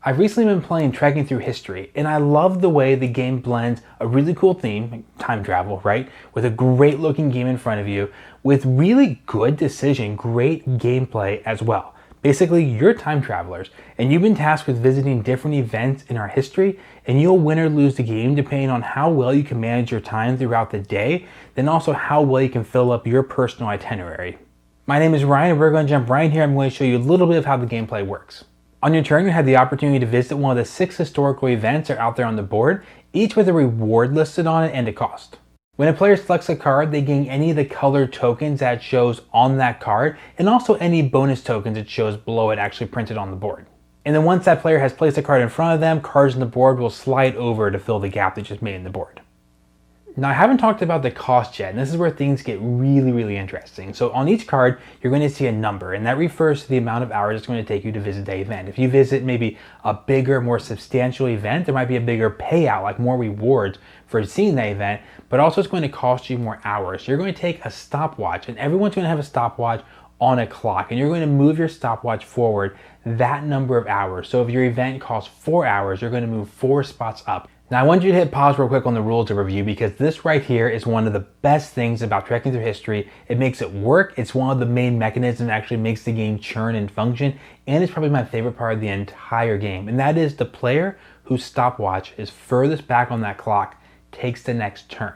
I've recently been playing Trekking Through History, and I love the way the game blends a really cool theme, like time travel, right? With a great looking game in front of you, with really good decision, great gameplay as well. Basically, you're time travelers, and you've been tasked with visiting different events in our history, and you'll win or lose the game depending on how well you can manage your time throughout the day, then also how well you can fill up your personal itinerary. My name is Ryan, and we're going to jump right in here. I'm going to show you a little bit of how the gameplay works. On your turn, you have the opportunity to visit one of the 6 historical events that are out there on the board, each with a reward listed on it and a cost. When a player selects a card, they gain any of the colored tokens that shows on that card, and also any bonus tokens it shows below it actually printed on the board. And then once that player has placed a card in front of them, cards on the board will slide over to fill the gap they just made in the board. Now, I haven't talked about the cost yet, and this is where things get really interesting. So on each card, you're going to see a number, and that refers to the amount of hours it's going to take you to visit the event. If you visit maybe a bigger, more substantial event, there might be a bigger payout, like more rewards for seeing that event, but also it's going to cost you more hours. You're going to take a stopwatch, and everyone's going to have a stopwatch on a clock, and you're going to move your stopwatch forward that number of hours. So if your event costs 4 hours, you're going to move 4 spots up. Now, I want you to hit pause real quick on the rules overview, because this right here is one of the best things about Trekking Through History. It makes it work. It's one of the main mechanisms that actually makes the game churn and function, and it's probably my favorite part of the entire game, and that is the player whose stopwatch is furthest back on that clock takes the next turn.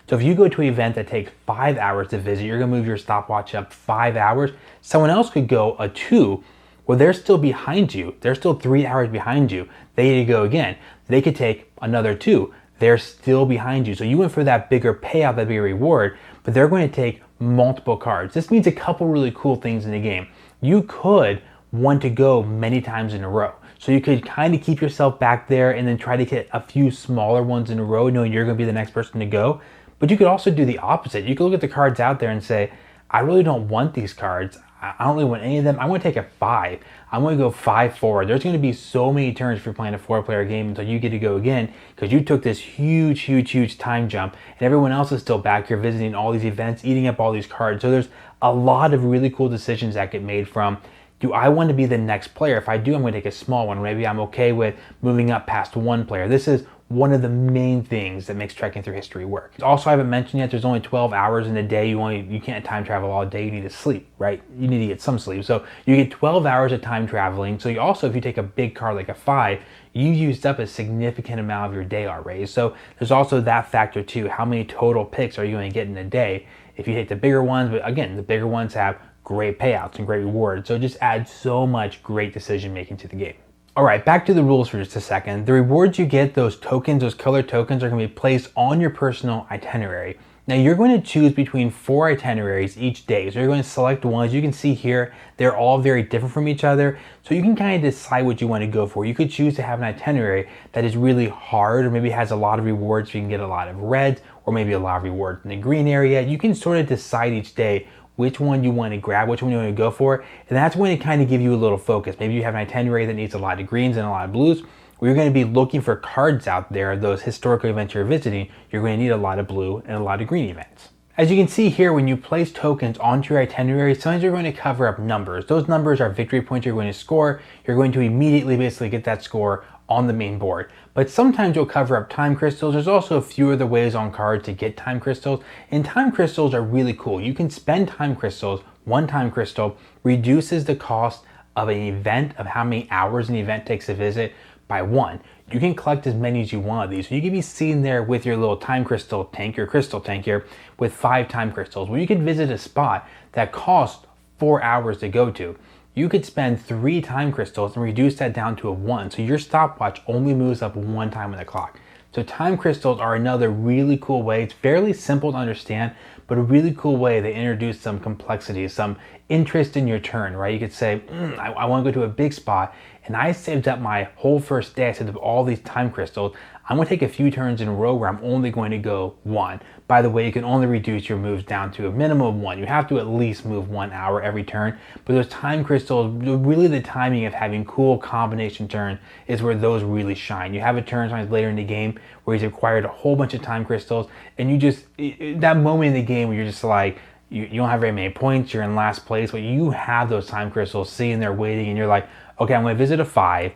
So if you go to an event that takes 5 hours to visit, you're going to move your stopwatch up 5 hours. Someone else could go a 2. Well, they're still behind you. They're still 3 hours behind you. They need to go again. They could take another 2. They're still behind you. So you went for that bigger payout, that bigger reward, but they're going to take multiple cards. This means a couple really cool things in the game. You could want to go many times in a row. So you could kind of keep yourself back there and then try to get a few smaller ones in a row, knowing you're going to be the next person to go. But you could also do the opposite. You could look at the cards out there and say, I really don't want these cards. I don't really want any of them. I want to take a 5. I'm going to go 5 forward. There's going to be so many turns if you're playing a 4-player game until you get to go again, because you took this huge time jump, and everyone else is still back here visiting all these events, eating up all these cards. So there's a lot of really cool decisions that get made from, do I want to be the next player? If I do, I'm going to take a small one. Maybe I'm okay with moving up past 1 player. This is one of the main things that makes Trekking Through History work. Also, I haven't mentioned yet, there's only 12 hours in a day. You can't time travel all day. You need to sleep, right? You need to get some sleep. So you get 12 hours of time traveling. So you also, if you take a big card like a 5, you used up a significant amount of your day already. So there's also that factor too. How many total picks are you going to get in a day if you take the bigger ones? But again, the bigger ones have great payouts and great rewards. So it just adds so much great decision making to the game. All right, back to the rules for just a second. The rewards you get, those tokens, those colored tokens, are going to be placed on your personal itinerary. Now you're going to choose between 4 itineraries each day. So you're going to select one. As you can see here, they're all very different from each other. So you can kind of decide what you want to go for. You could choose to have an itinerary that is really hard, or maybe has a lot of rewards so you can get a lot of reds, or maybe a lot of rewards in the green area. You can sort of decide each day which one you want to grab, which one you want to go for, and that's when it kind of give you a little focus. Maybe you have an itinerary that needs a lot of greens and a lot of blues. Well, you're going to be looking for cards out there, those historical events you're visiting, you're going to need a lot of blue and a lot of green events. As you can see here, when you place tokens onto your itinerary, sometimes you're going to cover up numbers. Those numbers are victory points you're going to score. You're going to immediately basically get that score on the main board. But sometimes you'll cover up time crystals. There's also a few other ways on cards to get time crystals, and time crystals are really cool. You can spend time crystals. 1 time crystal reduces the cost of an event, of how many hours an event takes to visit, by 1. You can collect as many as you want of these. So you can be sitting there with your little time crystal tank, your crystal tank here, with 5 time crystals. Well, you could visit a spot that costs 4 hours to go to. You could spend 3 time crystals and reduce that down to a 1. So your stopwatch only moves up 1 time on the clock. So time crystals are another really cool way. It's fairly simple to understand, but a really cool way they introduce some complexity, some interest in your turn, right? You could say, I want to go to a big spot, and I saved up my whole first day. I saved up all these time crystals. I'm going to take a few turns in a row where I'm only going to go 1. By the way, you can only reduce your moves down to a minimum of 1. You have to at least move 1 hour every turn. But those time crystals, really the timing of having cool combination turn is where those really shine. You have a turn sometimes later in the game where he's acquired a whole bunch of time crystals, and you just, that moment in the game where you're just like, you don't have very many points, you're in last place, but you have those time crystals sitting there waiting, and you're like, okay, I'm going to visit a 5.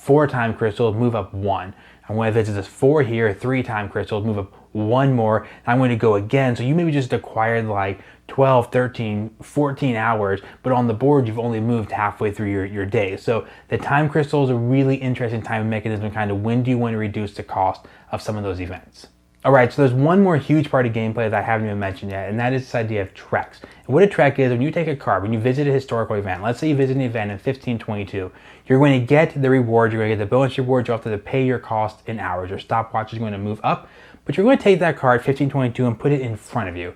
4 time crystals, move up 1. I'm going to visit this 4 here, 3 time crystals, move up 1 more, and I'm going to go again. So you maybe just acquired like 12, 13, 14 hours, but on the board you've only moved halfway through your day. So the time crystal is a really interesting time mechanism, kind of when do you want to reduce the cost of some of those events. All right, so there's one more huge part of gameplay that I haven't even mentioned yet, and that is this idea of treks. And what a trek is, when you take a card, when you visit a historical event, let's say you visit an event in 1522, you're going to get the reward, you're going to get the bonus reward, you'll have to pay your cost in hours. Your stopwatch is going to move up, but you're going to take that card, 1522, and put it in front of you.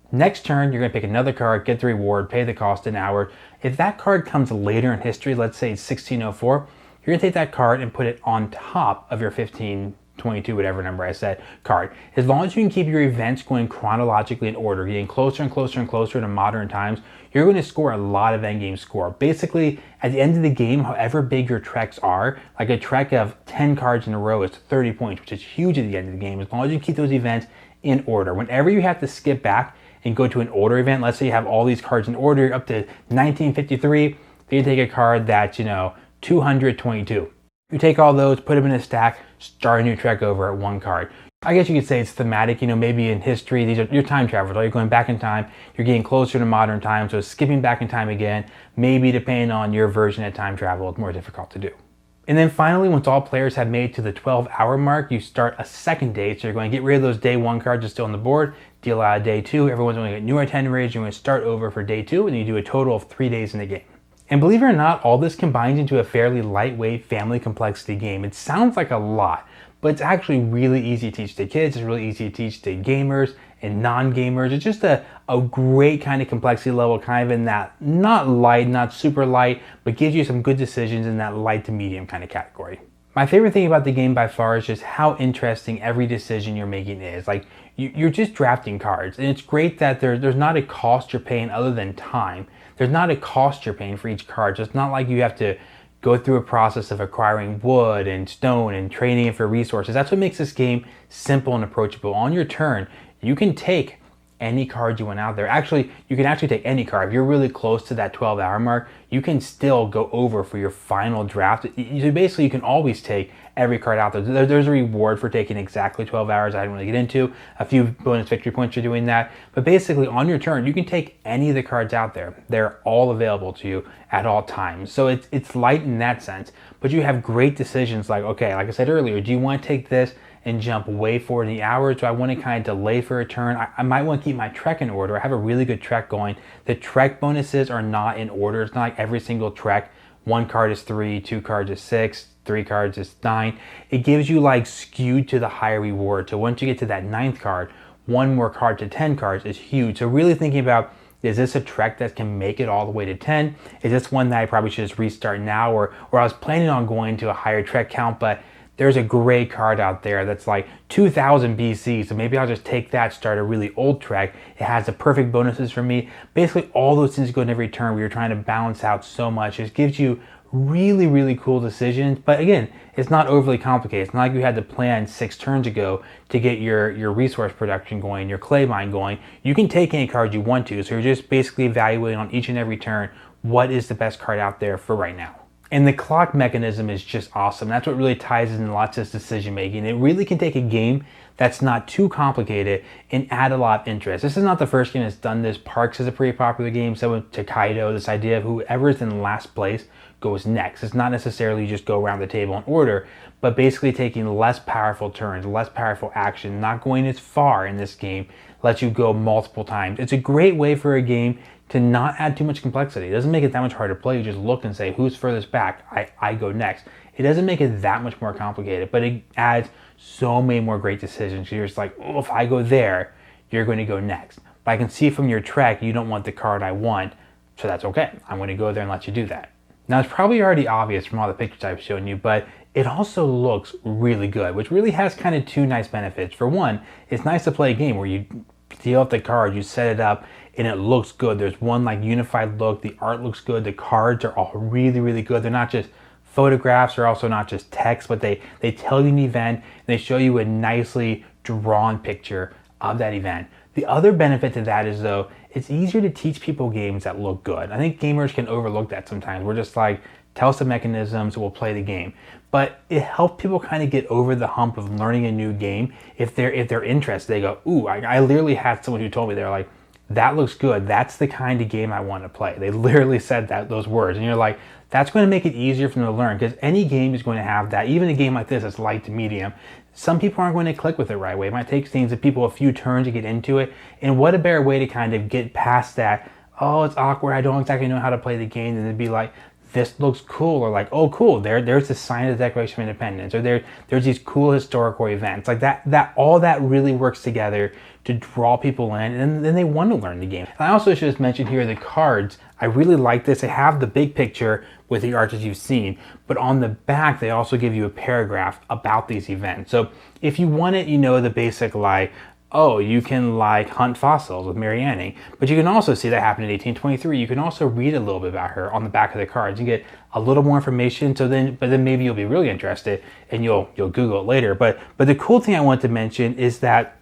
Next turn, you're going to pick another card, get the reward, pay the cost in hours. If that card comes later in history, let's say it's 1604, you're going to take that card and put it on top of your 1522, whatever number I said, card. As long as you can keep your events going chronologically in order, getting closer and closer and closer to modern times, you're going to score a lot of endgame score. Basically, at the end of the game, however big your treks are, like a trek of 10 cards in a row is 30 points, which is huge at the end of the game, as long as you keep those events in order. Whenever you have to skip back and go to an order event, let's say you have all these cards in order up to 1953, you take a card that's, 222. You take all those, put them in a stack, start a new trek over at 1 card. I guess you could say it's thematic, maybe in history, these are your time travelers, right? You're going back in time, you're getting closer to modern time, so skipping back in time again, maybe depending on your version of time travel, it's more difficult to do. And then finally, once all players have made to the 12-hour mark, you start a second day. So you're going to get rid of those day 1 cards that's still on the board, deal out day 2. Everyone's going to get new itineraries. You're going to start over for day 2, and you do a total of 3 days in the game. And believe it or not, all this combines into a fairly lightweight family complexity game. It sounds like a lot, but it's actually really easy to teach to kids. It's really easy to teach to gamers and non-gamers. It's just a great kind of complexity level, kind of in that not light, not super light, but gives you some good decisions in that light to medium kind of category. My favorite thing about the game by far is just how interesting every decision you're making is. Like, you're just drafting cards, and it's great that there's not a cost you're paying other than time. There's not a cost you're paying for each card. So it's not like you have to go through a process of acquiring wood and stone and trading it for resources. That's what makes this game simple and approachable. On your turn, you can take any card you want out there. Actually, you can actually take any card. If you're really close to that 12-hour mark, you can still go over for your final draft. So basically, you can always take every card out there. There's a reward for taking exactly 12 hours. I didn't really get into a few bonus victory points for doing that. But basically, on your turn, you can take any of the cards out there. They're all available to you at all times. So it's light in that sense. But you have great decisions like, okay, like I said earlier, do you want to take this and jump way forward in the hours? Do I want to kind of delay for a turn? I might want to keep my trek in order. I have a really good trek going. The trek bonuses are not in order. It's not like every single trek. 1 card is 3, 2 cards is 6, 3 cards is 9. It gives you like skewed to the higher reward. So once you get to that 9th card, 1 more card to 10 cards is huge. So really thinking about, is this a trek that can make it all the way to 10? Is this one that I probably should just restart now? Or I was planning on going to a higher trek count, but there's a gray card out there that's like 2000 BC, so maybe I'll just take that, start a really old trek. It has the perfect bonuses for me. Basically, all those things go in every turn where you're trying to balance out so much. It gives you really, really cool decisions. But again, it's not overly complicated. It's not like you had to plan 6 turns ago to get your resource production going, your clay mine going. You can take any card you want to, so you're just basically evaluating on each and every turn what is the best card out there for right now. And the clock mechanism is just awesome. That's what really ties in lots of decision making. It really can take a game that's not too complicated and add a lot of interest. This is not the first game that's done this. Parks is a pretty popular game. So with Tokaido, this idea of whoever is in last place goes next. It's not necessarily just go around the table in order, but basically taking less powerful turns, less powerful action, not going as far in this game, lets you go multiple times. It's a great way for a game to not add too much complexity. It doesn't make it that much harder to play. You just look and say, who's furthest back? I go next. It doesn't make it that much more complicated, but it adds so many more great decisions. You're just like, oh, if I go there, you're going to go next. But I can see from your trek, you don't want the card I want, so that's okay. I'm going to go there and let you do that. Now, it's probably already obvious from all the pictures I've shown you, but it also looks really good, which really has kind of 2 nice benefits. For one, it's nice to play a game where you deal out the card, you set it up, and it looks good. There's one like unified look, the art looks good, the cards are all really, really good. They're not just photographs, they're also not just text, but they tell you an event, and they show you a nicely drawn picture of that event. The other benefit to that is, though, it's easier to teach people games that look good. I think gamers can overlook that sometimes. We're just like, tell us the mechanisms, we'll play the game. But it helps people kind of get over the hump of learning a new game. If they're interested, they go, ooh, I literally had someone who told me, they're like, that looks good. That's the kind of game I want to play. They literally said those words. And you're like, that's going to make it easier for them to learn, because any game is going to have that. Even a game like this that's light to medium, some people aren't going to click with it right away. It might take things of people a few turns to get into it. And what a better way to kind of get past that, oh, it's awkward, I don't exactly know how to play the game, and to be like, this looks cool, or like, oh cool, there's the sign of the Declaration of Independence, or there's these cool historical events like that. All that really works together to draw people in, and then they want to learn the game. And I also should just mention here the cards. I really like this. They have the big picture with the arts as you've seen, but on the back they also give you a paragraph about these events. So if you want it, the basic like, oh, you can like hunt fossils with Mary Anning, but you can also see that happened in 1823. You can also read a little bit about her on the back of the cards. You get a little more information. But then maybe you'll be really interested and you'll Google it later. But the cool thing I want to mention is that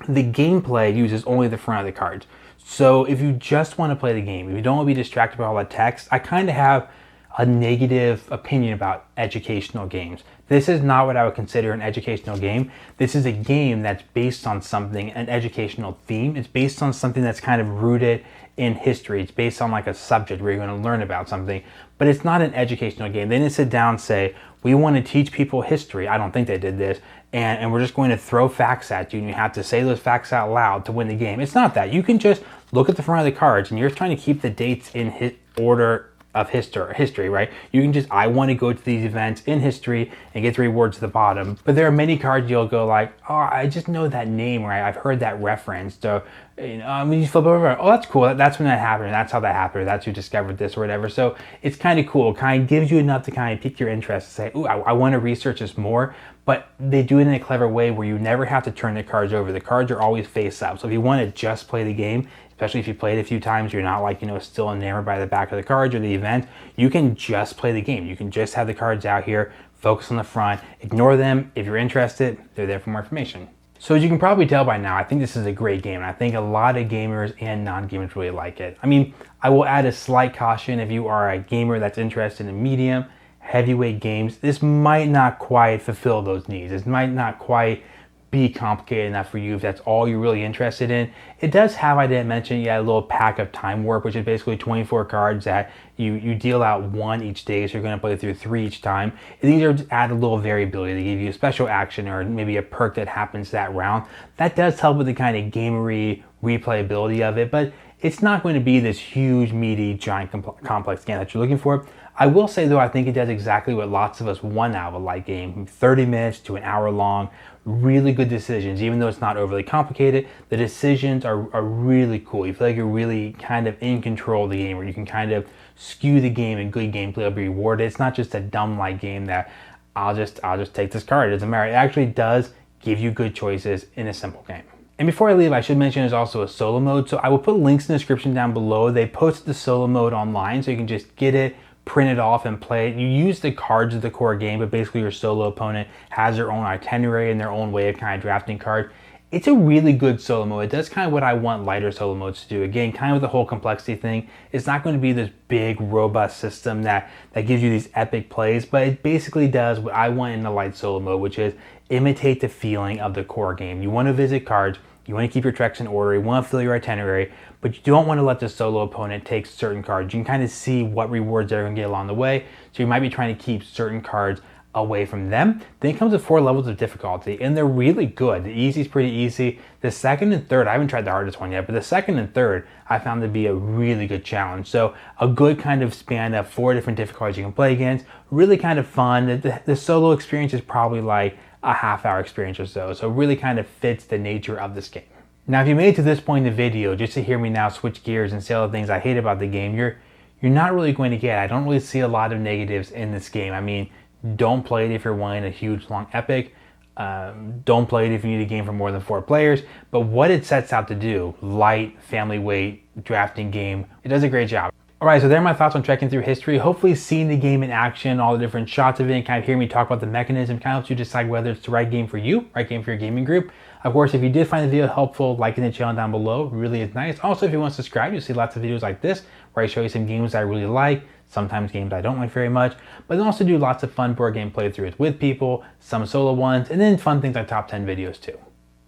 the gameplay uses only the front of the cards. So if you just want to play the game, if you don't want to be distracted by all that text, I kind of have a negative opinion about educational games. This is not what I would consider an educational game. This is a game that's based on something, an educational theme. It's based on something that's kind of rooted in history. It's based on like a subject where you're going to learn about something, but it's not an educational game. They didn't sit down and say, we want to teach people history. I don't think they did this. And we're just going to throw facts at you and you have to say those facts out loud to win the game. It's not that. You can just look at the front of the cards and you're trying to keep the dates in order of history, right? You can just, I want to go to these events in history and get the rewards at the bottom. But there are many cards you'll go like, oh, I just know that name, right? I've heard that reference. So, you flip over, oh, that's cool. That's when that happened. Or that's how that happened. Or that's who discovered this or whatever. So it's kind of cool. It kind of gives you enough to kind of pique your interest and say, ooh, I want to research this more. But they do it in a clever way where you never have to turn the cards over. The cards are always face up. So if you want to just play the game, especially if you played a few times, you're not like, still enamored by the back of the cards or the event, you can just play the game. You can just have the cards out here, focus on the front, ignore them. If you're interested, they're there for more information. So as you can probably tell by now, I think this is a great game. And I think a lot of gamers and non-gamers really like it. I mean, I will add a slight caution. If you are a gamer that's interested in medium, heavyweight games, this might not quite fulfill those needs. This might not quite be complicated enough for you if that's all you're really interested in. It does have, I didn't mention yet, a little pack of Time Warp, which is basically 24 cards that you deal out one each day, so you're going to play through 3 each time. And these are just add a little variability. They give you a special action or maybe a perk that happens that round. That does help with the kind of gamery replayability of it, but it's not going to be this huge, meaty, giant, complex game that you're looking for. I will say though, I think it does exactly what lots of us want out of a light game. 30 minutes to an hour long, really good decisions. Even though it's not overly complicated, the decisions are really cool. You feel like you're really kind of in control of the game, where you can kind of skew the game and good gameplay will be rewarded. It's not just a dumb light game that I'll just take this card. It doesn't matter. It actually does give you good choices in a simple game. And before I leave, I should mention there's also a solo mode. So I will put links in the description down below. They posted the solo mode online, so you can just get it, print it off and play it. You use the cards of the core game, but basically your solo opponent has their own itinerary and their own way of kind of drafting cards. It's a really good solo mode. It does kind of what I want lighter solo modes to do. Again, kind of the whole complexity thing. It's not going to be this big, robust system that gives you these epic plays, but it basically does what I want in the light solo mode, which is imitate the feeling of the core game. You want to visit cards, you want to keep your treks in order, you want to fill your itinerary, but you don't want to let the solo opponent take certain cards. You can kind of see what rewards they're going to get along the way, so you might be trying to keep certain cards away from them. Then it comes with 4 levels of difficulty, and they're really good. The easy is pretty easy. The second and third, I haven't tried the hardest one yet, but the second and third I found to be a really good challenge. So a good kind of span of 4 different difficulties you can play against. Really kind of fun. The solo experience is probably like a half-hour experience or so. So it really kind of fits the nature of this game. Now, if you made it to this point in the video just to hear me now switch gears and say all the things I hate about the game, you're not really going to get. I don't really see a lot of negatives in this game. I mean, don't play it if you're wanting a huge, long epic. Don't play it if you need a game for more than 4 players. But what it sets out to do, light, family weight, drafting game, it does a great job. All right, so there are my thoughts on Trekking Through History. Hopefully seeing the game in action, all the different shots of it, and kind of hearing me talk about the mechanism kind of helps you decide whether it's the right game for you, right game for your gaming group. Of course, if you did find the video helpful, liking the channel down below really is nice. Also, if you want to subscribe, you'll see lots of videos like this where I show you some games I really like, sometimes games I don't like very much, but I also do lots of fun board game playthroughs with people, some solo ones, and then fun things like top 10 videos too.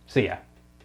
See ya.